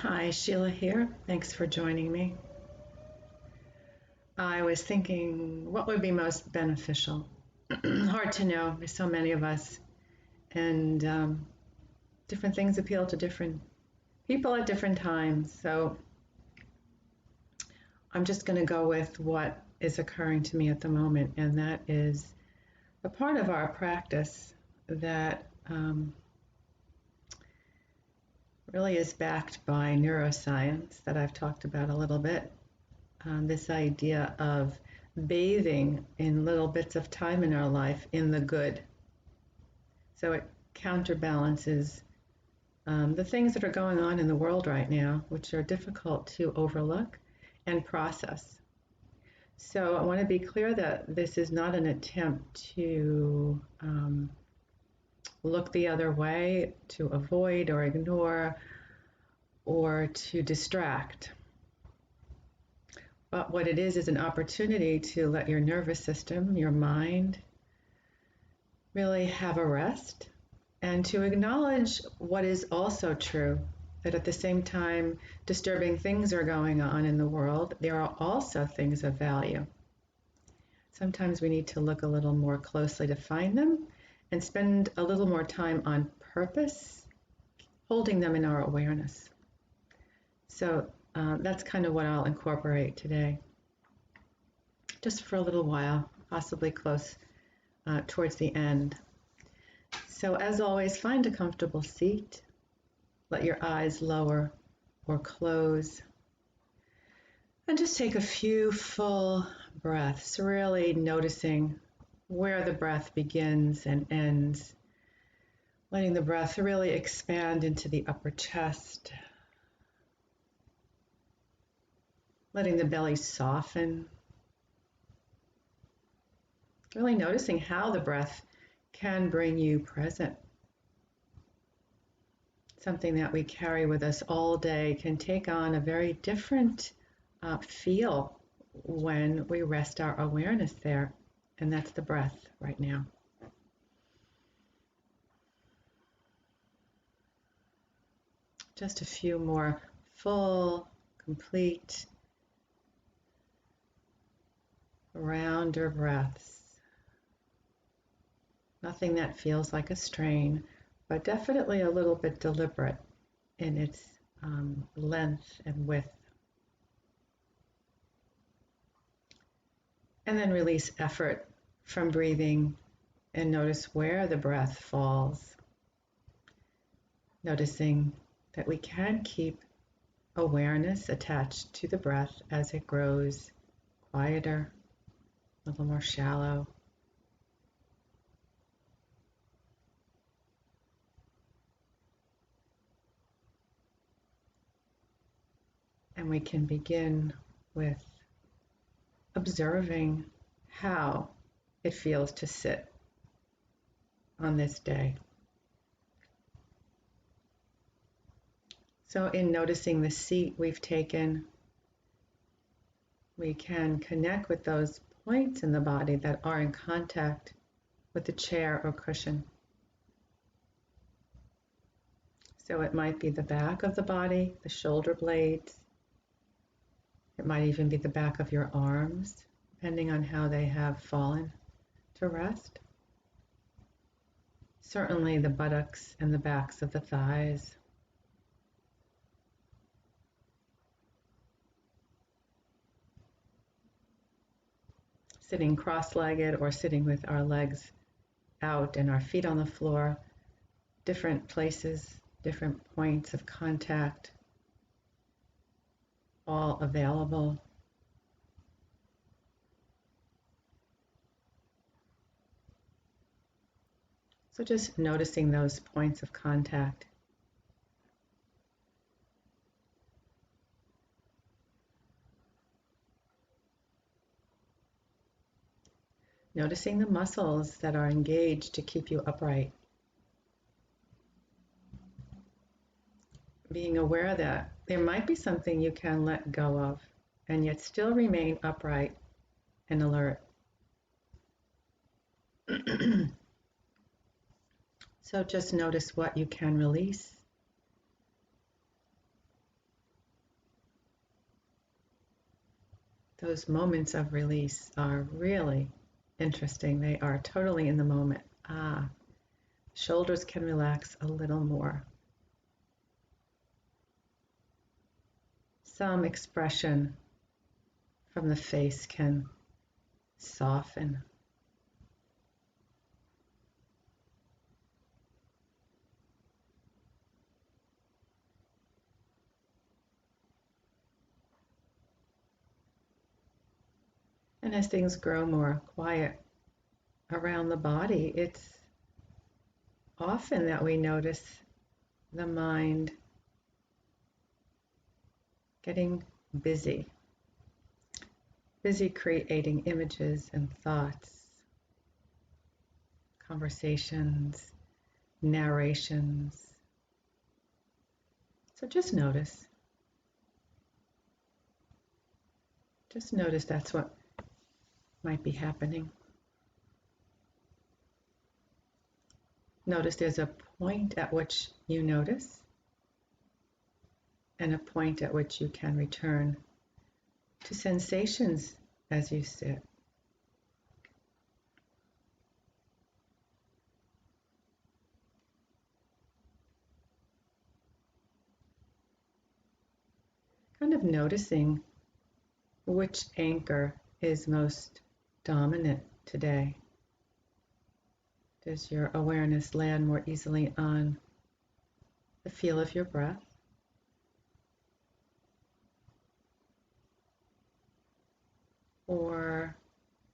Hi, Sheila here. Thanks for joining me. I was thinking what would be most beneficial. Hard to know. There's so many of us, and different things appeal to different people at different times. So I'm just going to go with what is occurring to me at the moment, and that is a part of our practice that really is backed by neuroscience that I've talked about a little bit. This idea of bathing in little bits of time in our life in the good. So it counterbalances the things that are going on in the world right now, which are difficult to overlook and process. So I want to be clear that this is not an attempt to look the other way, to avoid or ignore, or to distract. But what it is an opportunity to let your nervous system, your mind, really have a rest, and to acknowledge what is also true, that at the same time disturbing things are going on in the world, there are also things of value. Sometimes we need to look a little more closely to find them and spend a little more time on purpose, holding them in our awareness. So that's kind of what I'll incorporate today, just for a little while, possibly close towards the end. So as always, find a comfortable seat. Let your eyes lower or close. And just take a few full breaths, really noticing where the breath begins and ends. Letting the breath really expand into the upper chest. Letting the belly soften. Really noticing how the breath can bring you present. Something that we carry with us all day can take on a very different feel when we rest our awareness there. And that's the breath right now. Just a few more full, complete, rounder breaths. Nothing that feels like a strain, but definitely a little bit deliberate in its length and width. And then release effort from breathing and notice where the breath falls. Noticing that we can keep awareness attached to the breath as it grows quieter, a little more shallow. And we can begin with observing how it feels to sit on this day. So in noticing the seat we've taken, we can connect with those points in the body that are in contact with the chair or cushion. So it might be the back of the body, the shoulder blades. It might even be the back of your arms, depending on how they have fallen to rest. Certainly the buttocks and the backs of the thighs. Sitting cross-legged or sitting with our legs out and our feet on the floor, different places, different points of contact, all available. So just noticing those points of contact. Noticing the muscles that are engaged to keep you upright. Being aware that there might be something you can let go of and yet still remain upright and alert. So just notice what you can release. those moments of release are really interesting. They are totally in the moment. Shoulders can relax a little more. Some expression from the face can soften. And as things grow more quiet around the body, it's often that we notice the mind getting busy creating images and thoughts, conversations, narrations. So just notice. Just notice that's what might be happening. Notice there's a point at which you notice and a point at which you can return to sensations as you sit. Kind of noticing which anchor is most dominant today. Does your awareness land more easily on the feel of your breath? Or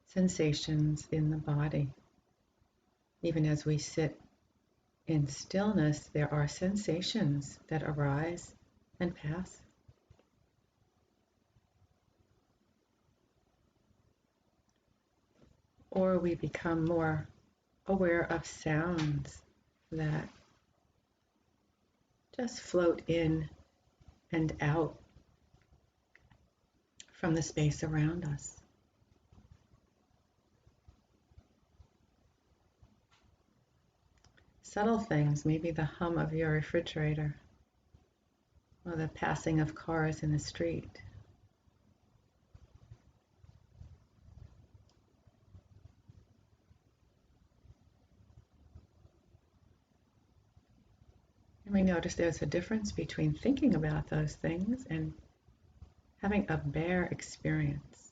sensations in the body? Even as we sit in stillness, there are sensations that arise and pass. Or we become more aware of sounds that just float in and out from the space around us. Subtle things, maybe the hum of your refrigerator or the passing of cars in the street. And we notice there's a difference between thinking about those things and having a bare experience.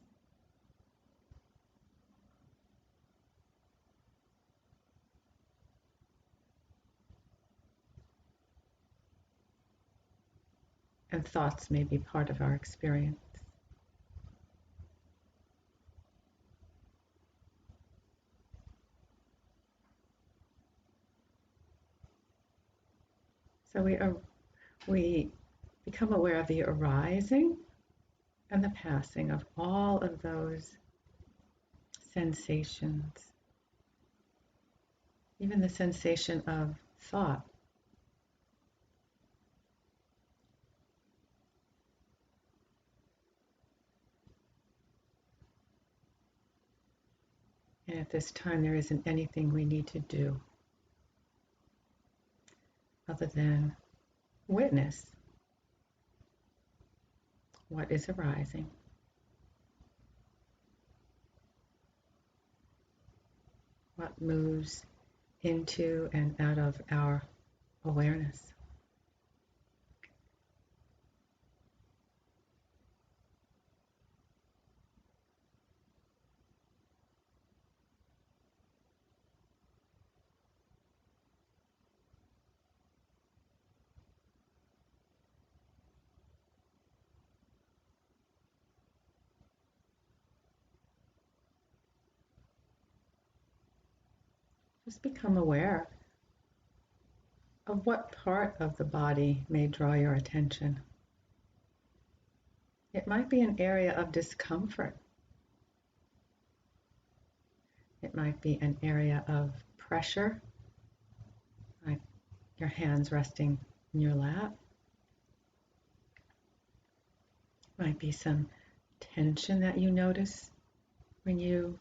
And thoughts may be part of our experience. So we become aware of the arising and the passing of all of those sensations, even the sensation of thought. And at this time, there isn't anything we need to do other than witness what is arising. What moves into and out of our awareness. Just become aware of what part of the body may draw your attention. It might be an area of discomfort. It might be an area of pressure, like your hands resting in your lap. Might be some tension that you notice when you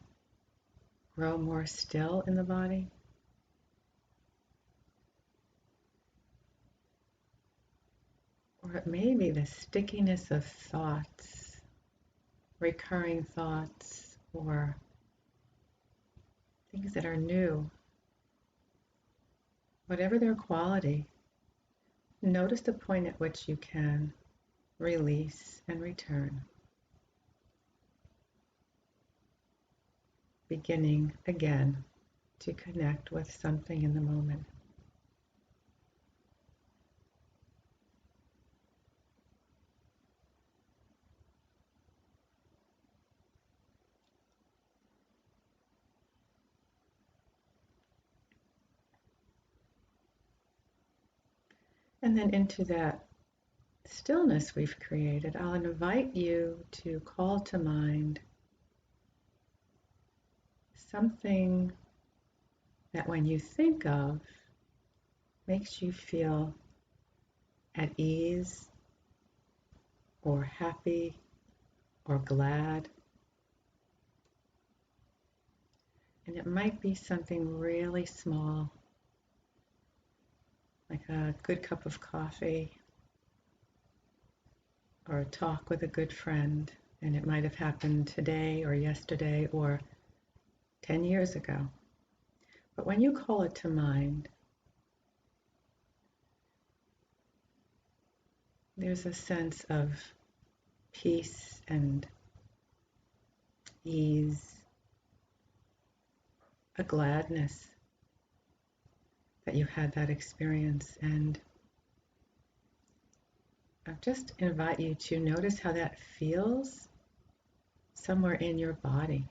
grow more still in the body. Or it may be the stickiness of thoughts recurring thoughts or things that are new, whatever their quality, notice the point at which you can release and return, beginning again to connect with something in the moment. And then into that stillness we've created, I'll invite you to call to mind something that when you think of makes you feel at ease or happy or glad. And it might be something really small, like a good cup of coffee or a talk with a good friend. And it might have happened today or yesterday or 10 years ago. But when you call it to mind, there's a sense of peace and ease, a gladness that you had that experience. And I just invite you to notice how that feels somewhere in your body.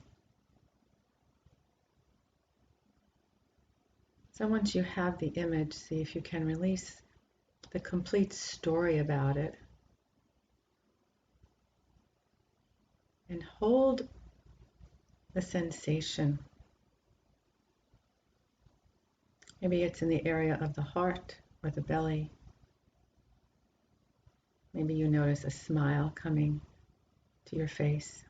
So once you have the image, see if you can release the complete story about it and hold the sensation. Maybe it's in the area of the heart or the belly. Maybe you notice a smile coming to your face.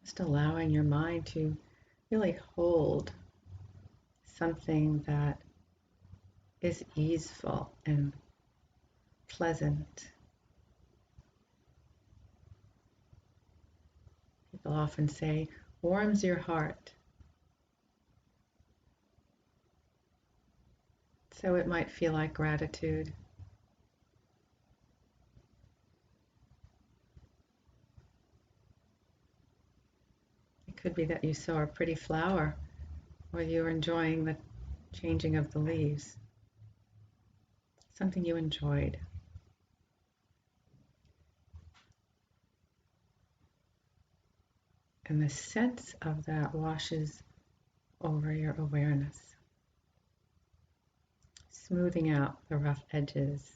Just allowing your mind to really hold something that is easeful and pleasant. People often say, warms your heart. So it might feel like gratitude. It could be that you saw a pretty flower or you're enjoying the changing of the leaves. Something you enjoyed. And the sense of that washes over your awareness, smoothing out the rough edges.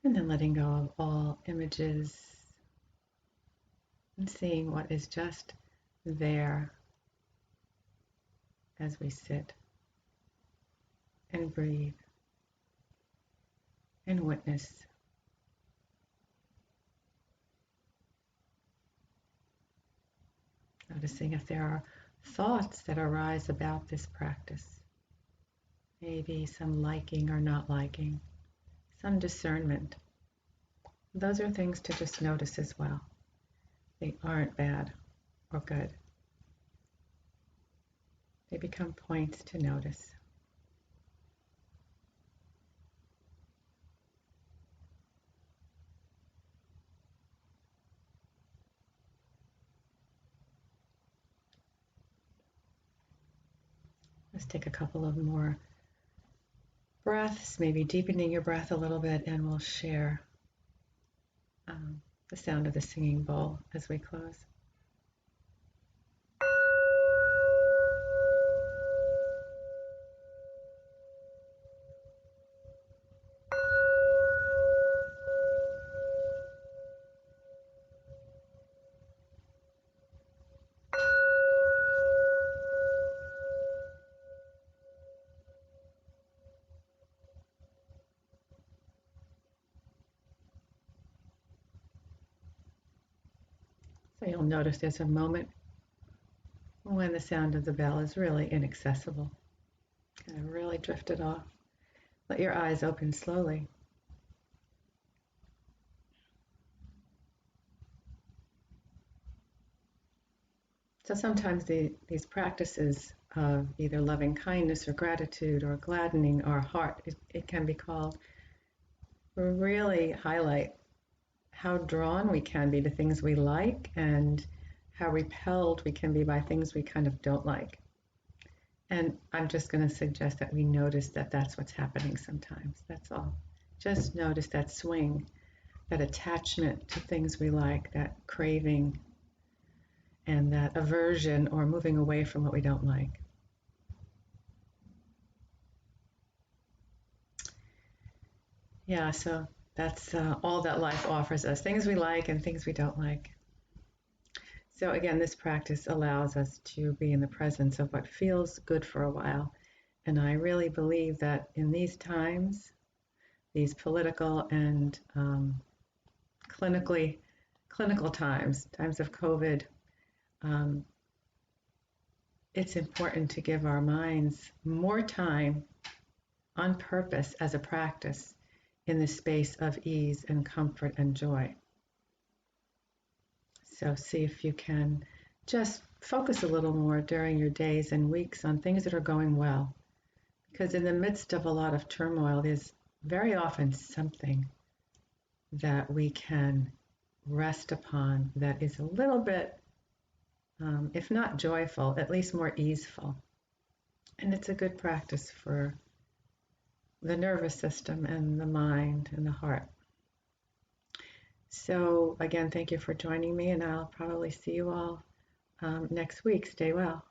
And then letting go of all images and seeing what is just there as we sit and breathe and witness. Noticing if there are thoughts that arise about this practice. Maybe some liking or not liking, some discernment. Those are things to just notice as well. They aren't bad or good. They become points to notice. Let's take a couple of more breaths, maybe deepening your breath a little bit, and we'll share the sound of the singing bowl as we close. So you'll notice there's a moment when the sound of the bell is really inaccessible. Kind of really drift it off. Let your eyes open slowly. So sometimes these practices of either loving kindness or gratitude or gladdening our heart, it can be called, really highlight how drawn we can be to things we like and how repelled we can be by things we kind of don't like. And I'm just going to suggest that we notice that that's what's happening sometimes. That's all. Just notice that swing, that attachment to things we like, that craving, and that aversion or moving away from what we don't like. Yeah, so that's all that life offers us, things we like and things we don't like. So again, this practice allows us to be in the presence of what feels good for a while. And I really believe that in these times, these political and clinical times of COVID, it's important to give our minds more time on purpose as a practice in the space of ease and comfort and joy. So see if you can just focus a little more during your days and weeks on things that are going well. Because in the midst of a lot of turmoil, there's very often something that we can rest upon that is a little bit, if not joyful, at least more easeful. And it's a good practice for the nervous system and the mind and the heart. So again, thank you for joining me, and I'll probably see you all next week. Stay well.